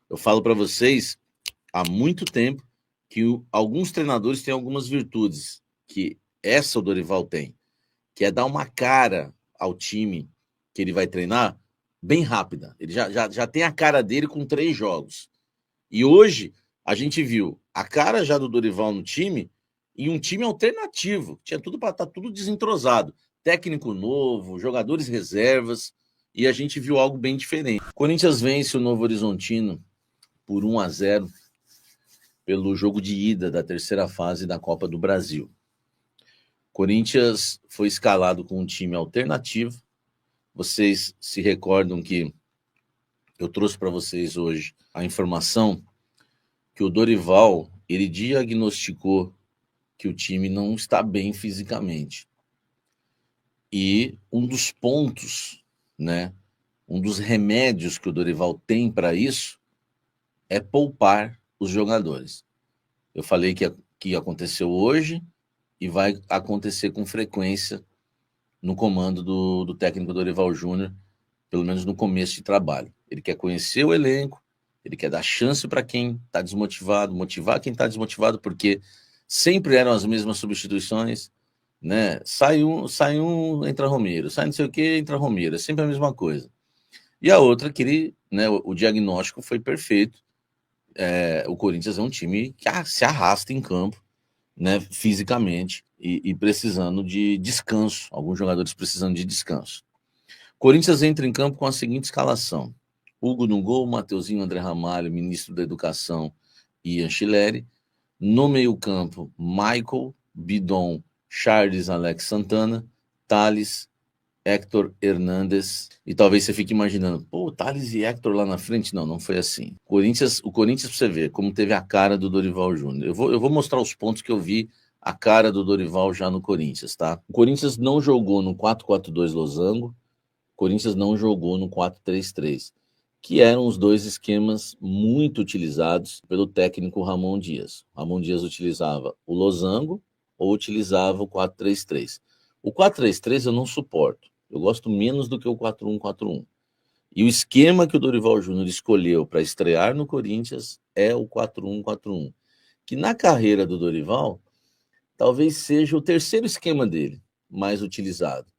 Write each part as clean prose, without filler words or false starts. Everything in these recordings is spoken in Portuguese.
Eu falo para vocês há muito tempo que alguns treinadores têm algumas virtudes, que essa o Dorival tem, que é dar uma cara ao time que ele vai treinar bem rápida. Ele já tem a cara dele com 3 jogos. E hoje a gente viu a cara já do Dorival no time e um time alternativo. Tinha tudo para estar tudo desentrosado. Técnico novo, jogadores reservas, e a gente viu algo bem diferente. O Corinthians vence o Novo Horizontino por 1-0 pelo jogo de ida da terceira fase da Copa do Brasil. Corinthians foi escalado com um time alternativo. Vocês se recordam que eu trouxe para vocês hoje a informação que o Dorival, ele diagnosticou que o time não está bem fisicamente. E um dos pontos, né, um dos remédios que o Dorival tem para isso é poupar os jogadores. Eu falei que aconteceu hoje e vai acontecer com frequência no comando do técnico Dorival Júnior, pelo menos no começo de trabalho. Ele quer conhecer o elenco, ele quer dar chance para quem está desmotivado, motivar quem está desmotivado, porque sempre eram as mesmas substituições, né? Sai um, entra Romero, sai não sei o que, entra Romero, é sempre a mesma coisa. E a outra que ele, né, o diagnóstico foi perfeito. O Corinthians é um time que se arrasta em campo, né, fisicamente e precisando de descanso. Alguns jogadores precisando de descanso. Corinthians entra em campo com a seguinte escalação: Hugo no gol, Mateuzinho, André Ramalho, ministro da Educação e Anchileri. No meio-campo, Michael, Bidon, Charles, Alex Santana, Thales, Héctor Hernandes. E talvez você fique imaginando, pô, Thales e Héctor lá na frente? Não, não foi assim. O Corinthians, pra você ver, como teve a cara do Dorival Júnior. Eu vou mostrar os pontos que eu vi a cara do Dorival já no Corinthians, tá? O Corinthians não jogou no 4-4-2 losango, o Corinthians não jogou no 4-3-3, que eram os dois esquemas muito utilizados pelo técnico Ramon Dias. Ramon Dias utilizava o losango ou utilizava o 4-3-3. O 4-3-3 eu não suporto. Eu gosto menos do que o 4-1-4-1. E o esquema que o Dorival Júnior escolheu para estrear no Corinthians é o 4-1-4-1, que na carreira do Dorival talvez seja o terceiro esquema dele mais utilizado.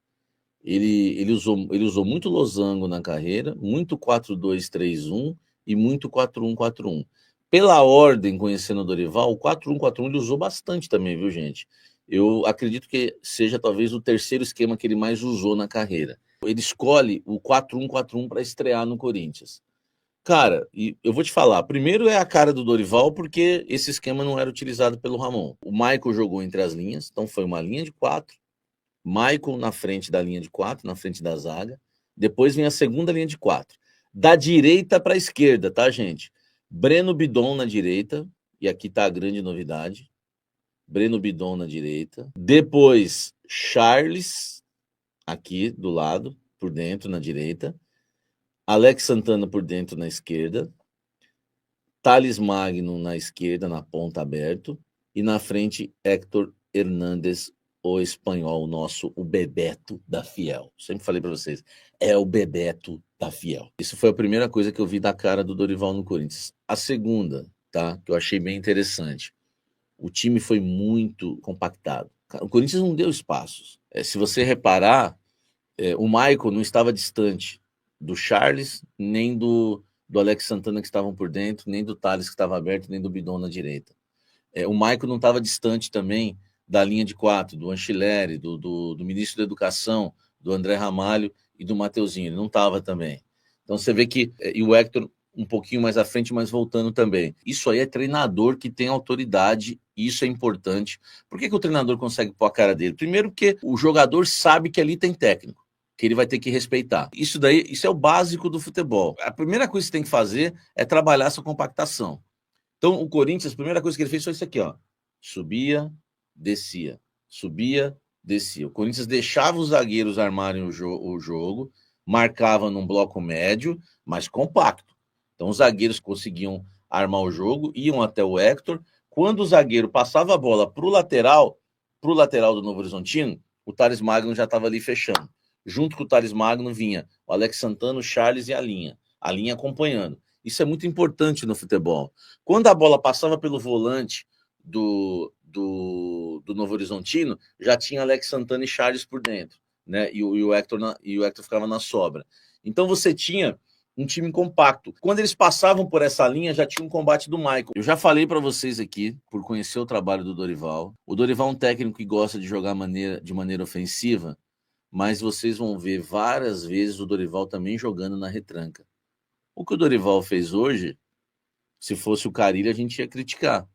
Ele usou muito losango na carreira, muito 4-2-3-1 e muito 4-1-4-1. Pela ordem, conhecendo o Dorival, o 4-1-4-1 ele usou bastante também, viu, gente? Eu acredito que seja talvez o terceiro esquema que ele mais usou na carreira. Ele escolhe o 4-1-4-1 para estrear no Corinthians. Cara, e eu vou te falar, primeiro é a cara do Dorival, porque esse esquema não era utilizado pelo Ramon. O Michael jogou entre as linhas, então foi uma linha de 4, Michael na frente da linha de 4, na frente da zaga. Depois vem a segunda linha de 4. Da direita para a esquerda, tá, gente? Breno Bidon na direita, e aqui tá a grande novidade. Breno Bidon na direita. Depois, Charles, aqui do lado, por dentro, na direita. Alex Santana por dentro, na esquerda. Thales Magno na esquerda, na ponta aberto. E na frente, Héctor Hernandes, o espanhol nosso, o Bebeto da Fiel. Sempre falei para vocês, é o Bebeto da Fiel. Isso foi a primeira coisa que eu vi da cara do Dorival no Corinthians. A segunda, tá, que eu achei bem interessante, o time foi muito compactado. O Corinthians não deu espaços. Se você reparar, o Michael não estava distante do Charles, nem do Alex Santana que estavam por dentro, nem do Thales que estava aberto, nem do Bidon na direita. O Michael não estava distante também da linha de 4, do Anchileri, do ministro da Educação, do André Ramalho e do Mateuzinho. Ele não estava também. Então você vê que. E o Héctor um pouquinho mais à frente, mas voltando também. Isso aí é treinador que tem autoridade, e isso é importante. Por que o treinador consegue pôr a cara dele? Primeiro, porque o jogador sabe que ali tem técnico, que ele vai ter que respeitar. Isso é o básico do futebol. A primeira coisa que você tem que fazer é trabalhar essa compactação. Então, o Corinthians, a primeira coisa que ele fez foi isso aqui, ó. Subia, descia. Subia, descia. O Corinthians deixava os zagueiros armarem o jogo, marcava num bloco médio, mas compacto. Então, os zagueiros conseguiam armar o jogo, iam até o Héctor. Quando o zagueiro passava a bola para o lateral do Novo Horizontino, o Thales Magno já estava ali fechando. Junto com o Thales Magno vinha o Alex Santana, o Charles e a linha acompanhando. Isso é muito importante no futebol. Quando a bola passava pelo volante do Novo Horizontino, já tinha Alex Santana e Charles por dentro, né? E o Hector ficava na sobra. Então você tinha um time compacto. Quando eles passavam por essa linha, já tinha um combate do Michael. Eu já falei para vocês aqui, por conhecer o trabalho do Dorival. O Dorival é um técnico que gosta de jogar de maneira ofensiva, mas vocês vão ver várias vezes o Dorival também jogando na retranca. O que o Dorival fez hoje, se fosse o Carille, a gente ia criticar.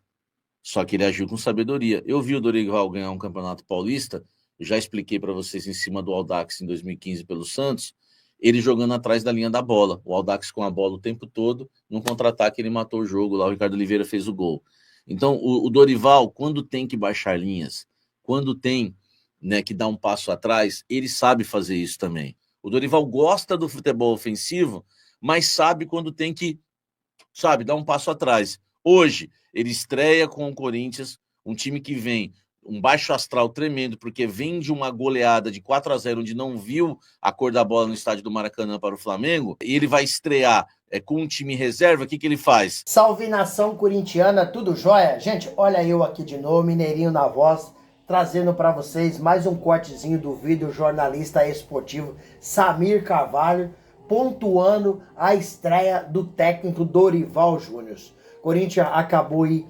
Só que ele agiu com sabedoria. Eu vi o Dorival ganhar um campeonato paulista, já expliquei para vocês em cima do Audax em 2015 pelo Santos, ele jogando atrás da linha da bola. O Audax com a bola o tempo todo, num contra-ataque ele matou o jogo, lá o Ricardo Oliveira fez o gol. Então, o Dorival, quando tem que baixar linhas, quando tem, né, que dar um passo atrás, ele sabe fazer isso também. O Dorival gosta do futebol ofensivo, mas sabe quando tem que, dar um passo atrás. Hoje, ele estreia com o Corinthians, um time que vem um baixo astral tremendo, porque vem de uma goleada de 4-0, onde não viu a cor da bola no estádio do Maracanã para o Flamengo, e ele vai estrear com um time reserva. O que ele faz? Salve, nação corintiana, tudo jóia? Gente, olha eu aqui de novo, Mineirinho na voz, trazendo para vocês mais um cortezinho do vídeo jornalista esportivo Samir Carvalho, pontuando a estreia do técnico Dorival Júnior. Corinthians acabou aí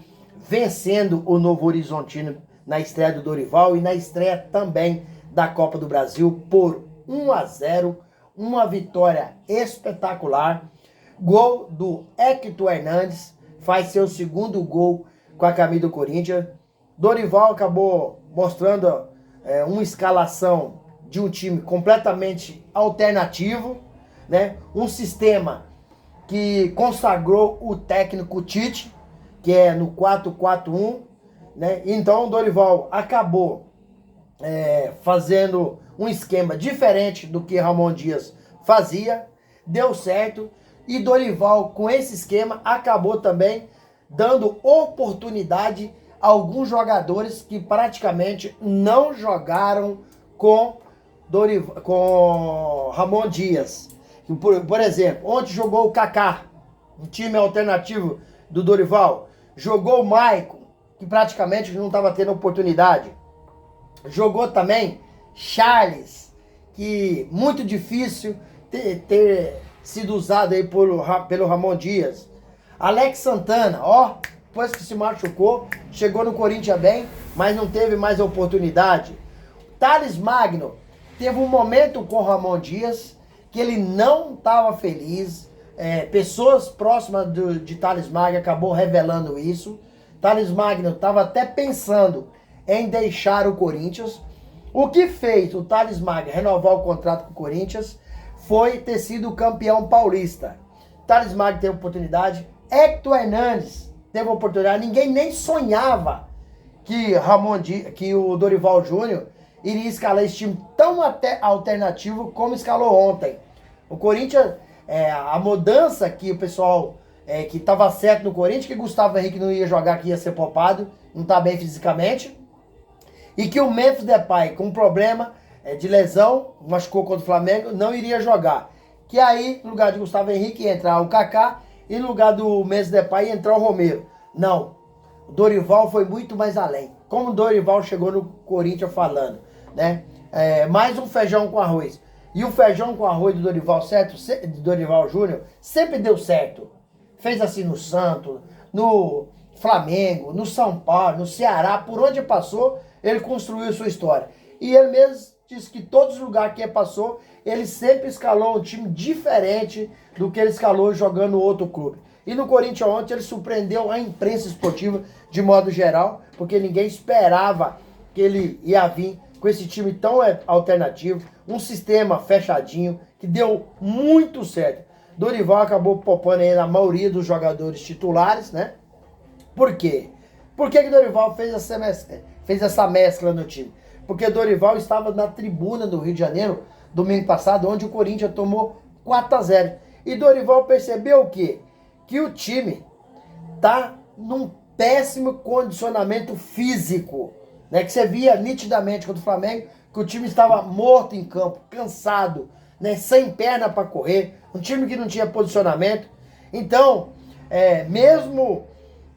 vencendo o Novo Horizontino na estreia do Dorival e na estreia também da Copa do Brasil por 1-0, uma vitória espetacular. Gol do Hector Hernandes, faz seu segundo gol com a camisa do Corinthians. Dorival acabou mostrando uma escalação de um time completamente alternativo, né? Um sistema que consagrou o técnico Tite, que é no 4-4-1, né? Então o Dorival acabou fazendo um esquema diferente do que Ramon Dias fazia, deu certo, e Dorival com esse esquema acabou também dando oportunidade a alguns jogadores que praticamente não jogaram com Ramon Dias. Por exemplo, ontem jogou o Kaká, um time alternativo do Dorival. Jogou o Maicon, que praticamente não estava tendo oportunidade. Jogou também Charles, que muito difícil ter sido usado aí pelo Ramon Dias. Alex Santana, depois que se machucou, chegou no Corinthians bem, mas não teve mais oportunidade. Thales Magno teve um momento com o Ramon Dias que ele não estava feliz. Pessoas próximas de Thales Magno acabou revelando isso. Thales Magno estava até pensando em deixar o Corinthians. O que fez o Thales Magno renovar o contrato com o Corinthians foi ter sido campeão paulista. Thales Magno teve oportunidade, Hector Hernandes teve oportunidade. Ninguém nem sonhava que o Dorival Júnior iria escalar esse time tão alternativo como escalou ontem. O Corinthians, a mudança que o pessoal que estava certo no Corinthians, que Gustavo Henrique não ia jogar, que ia ser poupado, não está bem fisicamente, e que o Memphis Depay, com problema de lesão, machucou contra o Flamengo, não iria jogar. Que aí, no lugar de Gustavo Henrique, ia entrar o Kaká, e no lugar do Memphis Depay ia entrar o Romero. Não, o Dorival foi muito mais além. Como o Dorival chegou no Corinthians falando, né? Mais um feijão com arroz. E o feijão com arroz do Dorival, do Dorival Júnior, sempre deu certo. Fez assim no Santos, no Flamengo, no São Paulo, no Ceará, por onde passou, ele construiu sua história. E ele mesmo disse que todos os lugares que ele passou, ele sempre escalou um time diferente do que ele escalou jogando outro clube. E no Corinthians ontem ele surpreendeu a imprensa esportiva de modo geral, porque ninguém esperava que ele ia vir com esse time tão alternativo, um sistema fechadinho, que deu muito certo. Dorival acabou poupando aí na maioria dos jogadores titulares, né? Por quê? Por que Dorival fez essa mescla no time? Porque Dorival estava na tribuna do Rio de Janeiro, domingo passado, onde o Corinthians tomou 4-0. E Dorival percebeu o quê? Que o time tá num péssimo condicionamento físico, né? Que você via nitidamente contra o Flamengo que o time estava morto em campo, cansado, né? Sem perna para correr, um time que não tinha posicionamento. Então, mesmo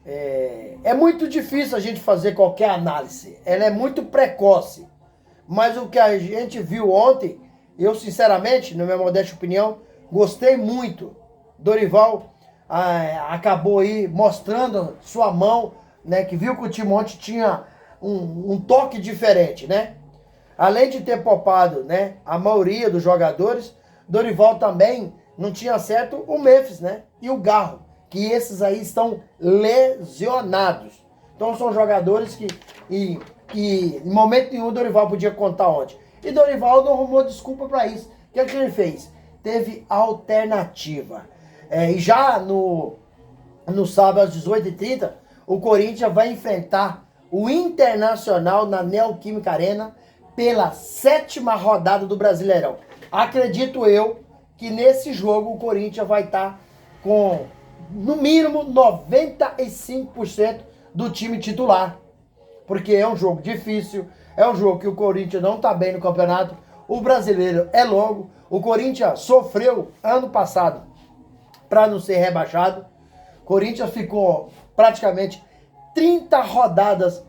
é muito difícil a gente fazer qualquer análise. Ela é muito precoce. Mas o que a gente viu ontem, eu sinceramente, na minha modesta opinião, gostei muito. Dorival acabou aí mostrando sua mão, né? Que viu que o time ontem tinha um toque diferente, né? Além de ter poupado, né, a maioria dos jogadores, Dorival também não tinha certo o Memphis, né? E o Garro, que esses aí estão lesionados. Então são jogadores que em momento nenhum o Dorival podia contar ontem. E Dorival não arrumou desculpa para isso. O que é que ele fez? Teve alternativa. E já no sábado às 18h30, o Corinthians vai enfrentar o Internacional na Neoquímica Arena pela 7ª rodada do Brasileirão. Acredito eu que nesse jogo o Corinthians vai estar com, no mínimo, 95% do time titular. Porque é um jogo difícil, é um jogo que o Corinthians não está bem no campeonato, o brasileiro é longo, o Corinthians sofreu ano passado para não ser rebaixado, o Corinthians ficou praticamente 30 rodadas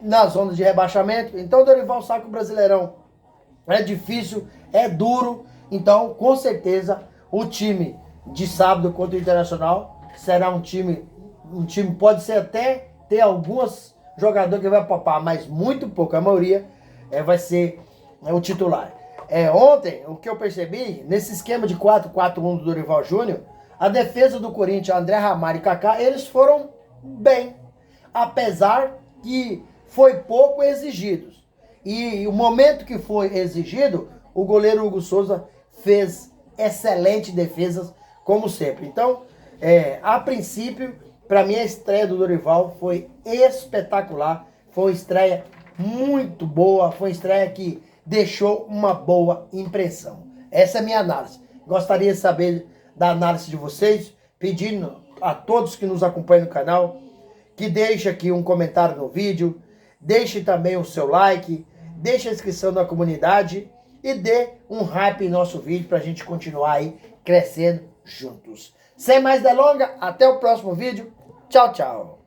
na zona de rebaixamento, então o Dorival sabe que o Brasileirão é difícil, é duro, então com certeza o time de sábado contra o Internacional será um time pode ser até ter alguns jogadores que vai poupar, mas muito pouco, a maioria vai ser o titular. Ontem, o que eu percebi, nesse esquema de 4-4-1 do Dorival Júnior, a defesa do Corinthians, André Ramalho e Kaká, eles foram bem, apesar que foi pouco exigidos. E o momento que foi exigido, o goleiro Hugo Souza fez excelentes defesas, como sempre. Então, a princípio, para mim a estreia do Dorival foi espetacular, foi uma estreia muito boa, foi uma estreia que deixou uma boa impressão. Essa é a minha análise. Gostaria de saber da análise de vocês, pedindo a todos que nos acompanham no canal, que deixe aqui um comentário no vídeo, deixe também o seu like, deixe a inscrição na comunidade e dê um hype em nosso vídeo para a gente continuar aí crescendo juntos. Sem mais delongas, até o próximo vídeo. Tchau, tchau.